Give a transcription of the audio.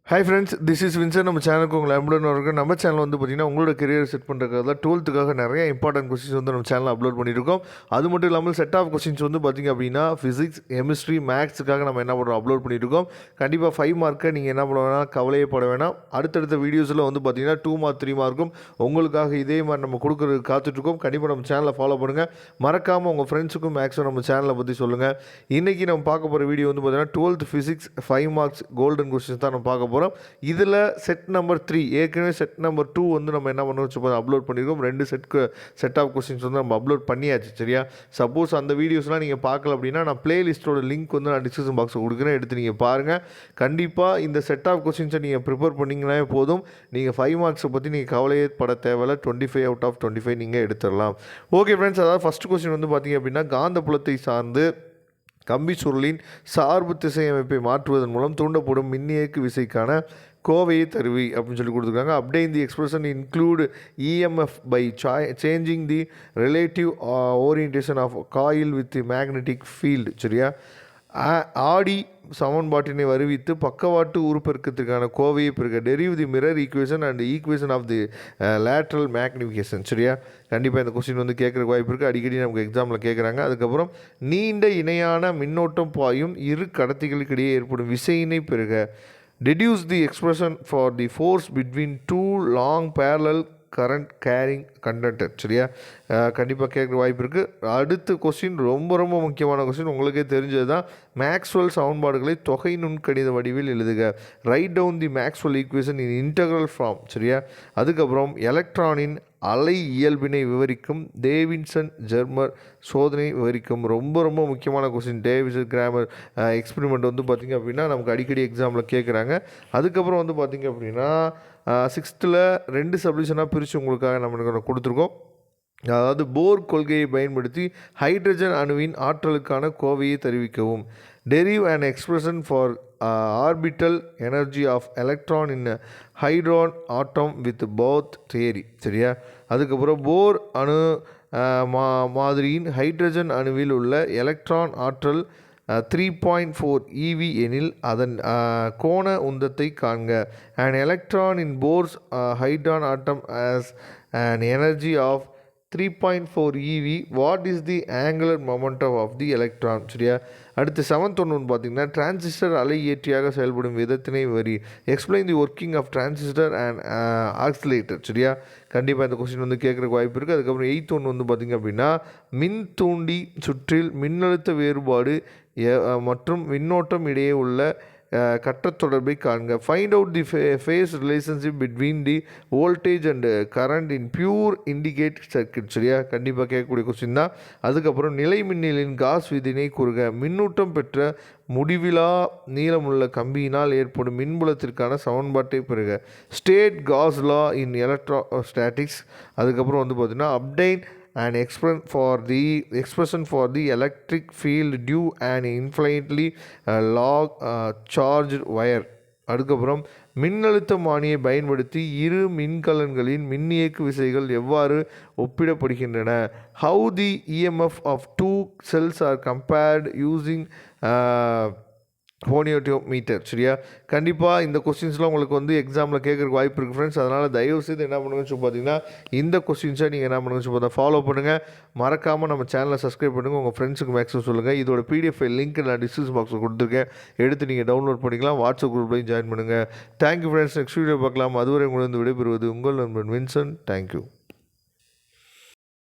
Hi friends, this is Vinson. நம்ம சேனலுக்கு உங்களை அன்புடன் வரக்கு. நம்ம சேனல் வந்து பார்த்தீங்கன்னா உங்களோட கெரியர் செட் பண்ணுறதுக்காக 12th நிறைய இம்பார்ட்டன்ட் கொஸ்டின்ஸ் வந்து நம்ம சேனலில் அப்லோட் பண்ணியிருக்கோம். அது மட்டும் இல்லாமல் செட் ஆஃப் கொஸ்டின்ஸ் வந்து பார்த்திங்க அப்படின்னா ஃபிசிக்ஸ், கெமிஸ்ட்ரி, மேக்ஸுக்காக நம்ம என்ன பண்ணுறோம், அப்லோட் பண்ணியிருக்கோம். கண்டிப்பாக 5 மார்க்கை நீங்கள் என்ன பண்ண வேணாம், கவலையே பட வேணாம். அடுத்தடுத்த வீடியோஸில் வந்து பார்த்திங்கன்னா 2 மார்க் 3 மார்க்கும் உங்களுக்காக இதே மாதிரி நம்ம கொடுக்குறது காத்துட்ருக்கோம். கண்டிப்பாக நம்ம சேனலை ஃபாலோ பண்ணுங்கள். மறக்காமல் உங்கள் ஃப்ரெண்ட்ஸுக்கும் மேக்ஸும் நம்ம சேனலை பற்றி சொல்லுங்கள். இன்றைக்கி நம்ம பார்க்க போகிற வீடியோ வந்து பார்த்திங்கன்னா 12th physics 5 marks golden questions தான் நம்ம பார்க்க போகிறோம். இதில் செட் நம்பர் 3, ஏற்கனவே செட் நம்பர் 2 வந்து நம்ம என்ன பண்ண வச்சு அப்லோட் பண்ணியிருக்கோம். 2 செட் ஆஃப் கொஸ்டின்ஸ் வந்து நம்ம அப்லோட் பண்ணியாச்சு. சரியா? சப்போஸ் அந்த வீடியோஸ்லாம் நீங்கள் பார்க்கல அப்படின்னா நான் பிளேலிஸ்ட்டோட லிங்க் வந்து நான் டிஸ்கிரிப்ஷன் பாக்ஸில் கொடுக்குறேன், எடுத்து நீங்கள் பாருங்கள். கண்டிப்பாக இந்த செட் ஆஃப் கொஸ்டின்ஸை நீங்கள் ப்ரிப்பேர் பண்ணிங்கன்னா போதும். நீங்கள் 5 மார்க்ஸை பற்றி நீங்கள் கவலையே பட தேவையில்ல. 25 out of 25 நீங்கள் எடுத்துடலாம். ஓகே ஃப்ரெண்ட்ஸ், அதாவது ஃபஸ்ட் கொஸ்டின் வந்து பார்த்தீங்க அப்படின்னா காந்த புலத்தை சார்ந்து கம்பி சுருளின் சார்பு திசை அமைப்பை மாற்றுவதன் மூலம் தூண்டப்படும் மின்னியக்கு விசைக்கான கோவையை தருவி அப்படின்னு சொல்லி கொடுத்துருக்காங்க. Obtain the expression include EMF by changing the relative orientation of coil with magnetic field. சரியா? ஆடி சமன்பாட்டினை வருவித்து பக்கவாட்டு உருப்பெருக்கத்திற்கான கோவையை பெருக்க derive the mirror equation and equation of the lateral magnification. சரியா? கண்டிப்பாக இந்த கொஸ்டின் வந்து கேட்குறக்கு வாய்ப்பு இருக்குது. அடிக்கடி நமக்கு எக்ஸாமில் கேட்குறாங்க. அதுக்கப்புறம் நீண்ட இணையான மின்னோட்டம் பாயும் இரு கடத்திகளுக்கு இடையே ஏற்படும் விசையினை பெருக deduce the expression for the force between two long parallel current carrying conductor. சரியா? கண்டிப்பாக கேட்குற வாய்ப்பு இருக்குது. அடுத்த கொஸ்டின் ரொம்ப ரொம்ப முக்கியமான கொஸ்டின், உங்களுக்கே தெரிஞ்சது தான். மேக்ஸ்வெல் சமன்பாடுகளை தொகை நுண்கணித வடிவில் எழுதுக. Write down the Maxwell equation in integral form. சரியா? அதுக்கப்புறம் எலக்ட்ரானின் அலை இயல்பினை விவரிக்கும் டேவிட்சன் ஜெர்மர் சோதனை விவரிக்கும். ரொம்ப ரொம்ப முக்கியமான கொஸ்டின். டேவிட்சன் கிராமர் எக்ஸ்பெரிமெண்ட் வந்து பார்த்திங்க அப்படின்னா நமக்கு அடிக்கடி எக்ஸாமில் கேட்குறாங்க. அதுக்கப்புறம் வந்து பார்த்திங்க அப்படின்னா 6th 2 சப்டிஷனாக பிரித்து உங்களுக்காக நம்ம கொடுத்துருக்கோம். அதாவது போர் கொள்கையை பயன்படுத்தி ஹைட்ரஜன் அணுவின் ஆற்றலுக்கான கோவையை தெரிவிக்கவும். Derive and expression for orbital energy of electron in hydrogen atom with போத் தியரி. சரியா? அதுக்கப்புறம் போர் அணு மாதிரியின் ஹைட்ரஜன் அணுவில் உள்ள எலக்ட்ரான் ஆற்றல் 3.4 EV எனில் அதன் கோண உந்தத்தை காண்க. an electron in Bohr's hydrogen atom has an energy of 3.4 EV. what is the angular momentum of the electron? சரியா? அடுத்து 7th ஒன்று பார்த்தீங்கன்னா டிரான்சிஸ்டர் அலை இயற்றியாக செயல்படும் விதத்தினை வரி. Explain the working of transistor and oscillator. சரியா? கண்டிப்பாக இந்த கொஸ்டின் வந்து கேட்குறக்கு வாய்ப்பு இருக்குது. அதுக்கப்புறம் 8th ஒன்று வந்து பார்த்திங்க அப்படின்னா மின் தூண்டி சுற்றில் மின்னழுத்த வேறுபாடு மற்றும் மின்னோட்டம் இடையே உள்ள கட்டத் தொடர்பை காண்க. Find out the phase relationship between the voltage and current in pure indicate circuit. சரியா? கண்டிப்பாக கேட்கக்கூடிய கொஸ்டின் தான். அதுக்கப்புறம் நிலை மின்னலின் காஸ் விதினை கூறுக. மின்னூட்டம் பெற்ற முடிவிலா நீளமுள்ள கம்பியினால் ஏற்படும் மின்புலத்திற்கான சமன்பாட்டை பெறுக. ஸ்டேட் காஸ் லா இன் எலக்ட்ரோஸ்டாட்டிக்ஸ். அதுக்கப்புறம் வந்து பார்த்திங்கன்னா obtained an expression for the electric field due an infinitely log charged wire. அதுக்கப்புறம் மின்னழுத்தமானியை பயன்படுத்தி இரு மின்கலன்களின் மின்னியக்கு விசைகள் எவ்வாறு ஒப்பிடப்படுகின்றன. How the EMF of 2 cells are compared using ஹோனியோமீட்டர். சரியா? கண்டிப்பாக இந்த கொஸ்டின்ஸ்லாம் உங்களுக்கு வந்து எக்ஸாமில் கேட்குறக்கு வாய்ப்பு இருக்குது ஃப்ரெண்ட்ஸ். அதனால் தயவுசெய்து என்ன பண்ணுங்கன்னு சொல்லி பார்த்தீங்கன்னா இந்த கொஸ்டின்ஸை நீங்கள் என்ன பண்ணுங்கன்னு சொல்லி பார்த்தா ஃபாலோ பண்ணுங்கள். மறக்காமல் நம்ம சேனலை சப்ஸ்கிரைப் பண்ணுங்கள். உங்கள் ஃப்ரெண்ட்ஸுக்கு மேக்ஸிமம் சொல்லுங்கள். இதோட பிடிஎஃப் லிங்க் நான் டிஸ்கிரிப்ஷன் பாக்ஸில் கொடுத்துருக்கேன், எடுத்து நீங்கள் டவுன்லோட் பண்ணிக்கலாம். வாட்ஸ்அப் குரூப்லையும் ஜாயின் பண்ணுங்கள். Thank you friends. நெக்ஸ்ட் வீடியோ பார்க்கலாம். அதுவரை உங்களிடம் விடைபெறுவது உங்கள் நண்பன் வின்சன். தேங்க்யூ.